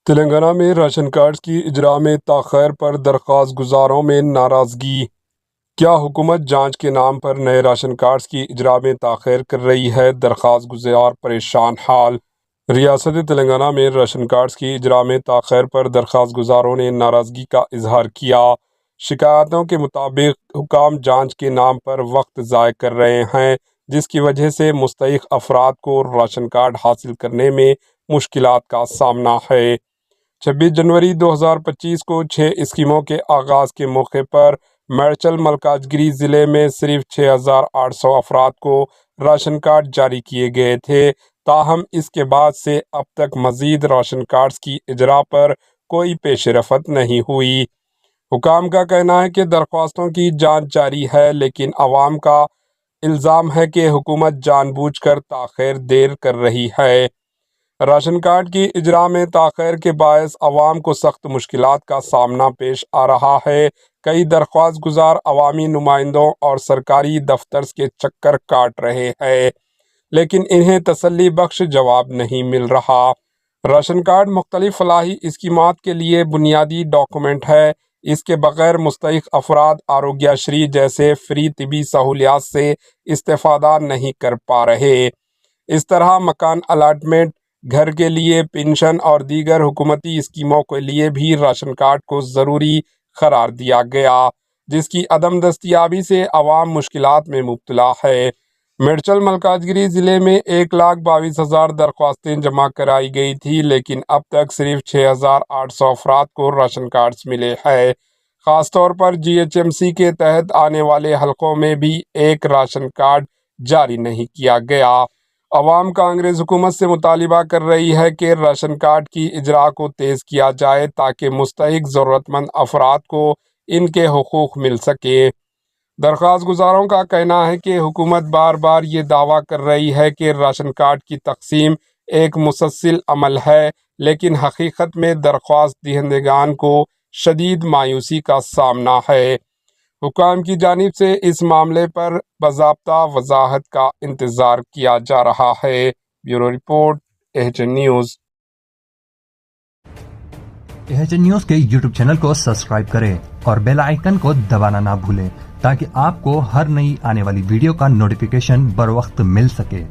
تلنگانہ میں ration cards کی اجرا میں تاخیر پر درخواست گزاروں میں ناراضگی۔ کیا حکومت جانچ کے نام پر نئے راشن کارڈز کی اجرا میں تاخیر کر رہی ہے؟ درخواست گزار پریشان حال۔ ریاست تلنگانہ میں راشن کارڈز کی اجرا میں تاخیر پر درخواست گزاروں نے ناراضگی کا اظہار کیا۔ شکایتوں کے مطابق حکام جانچ کے نام پر وقت ضائع کر رہے ہیں، جس کی وجہ سے مستحق افراد کو راشن کارڈ حاصل کرنے میں مشکلات کا سامنا ہے۔ 26 جنوری 2025 کو 6 اسکیموں کے آغاز کے موقع پر میڈچل ملکاجگری ضلع میں صرف 6,800 افراد کو راشن کارڈ جاری کیے گئے تھے، تاہم اس کے بعد سے اب تک مزید راشن کارڈز کی اجرا پر کوئی پیش رفت نہیں ہوئی۔ حکام کا کہنا ہے کہ درخواستوں کی جانچ جاری ہے، لیکن عوام کا الزام ہے کہ حکومت جان بوجھ کر تاخیر دیر کر رہی ہے۔ راشن کارڈ کی اجرا میں تاخیر کے باعث عوام کو سخت مشکلات کا سامنا پیش آ رہا ہے۔ کئی درخواست گزار عوامی نمائندوں اور سرکاری دفتر کے چکر کاٹ رہے ہیں، لیکن انہیں تسلی بخش جواب نہیں مل رہا۔ راشن کارڈ مختلف فلاحی اسکیمات کے لیے بنیادی ڈاکومنٹ ہے۔ اس کے بغیر مستحق افراد آروگیہ شری جیسے فری طبی سہولیات سے استفادہ نہیں کر پا رہے۔ اس طرح مکان الاٹمنٹ، گھر کے لیے پنشن اور دیگر حکومتی اسکیموں کے لیے بھی راشن کارڈ کو ضروری قرار دیا گیا، جس کی عدم دستیابی سے عوام مشکلات میں مبتلا ہے۔ میڈچل ملکاجگری ضلع میں 1,22,000 درخواستیں جمع کرائی گئی تھی، لیکن اب تک صرف 6,800 افراد کو راشن کارڈز ملے ہیں۔ خاص طور پر GHMC کے تحت آنے والے حلقوں میں بھی ایک راشن کارڈ جاری نہیں کیا گیا۔ عوام کانگریس حکومت سے مطالبہ کر رہی ہے کہ راشن کارڈ کی اجرا کو تیز کیا جائے تاکہ مستحق ضرورت مند افراد کو ان کے حقوق مل سکیں۔ درخواست گزاروں کا کہنا ہے کہ حکومت بار بار یہ دعویٰ کر رہی ہے کہ راشن کارڈ کی تقسیم ایک مسلسل عمل ہے، لیکن حقیقت میں درخواست دہندگان کو شدید مایوسی کا سامنا ہے۔ حکام کی جانب سے اس معاملے پر باضابطہ وضاحت کا انتظار کیا جا رہا ہے۔ Bureau report, AHN news. AHN news کے YouTube چینل کو سبسکرائب کریں اور بیل آئیکن کو دبانا نہ بھولیں تاکہ آپ کو ہر نئی آنے والی ویڈیو کا نوٹیفیکیشن بر وقت مل سکے۔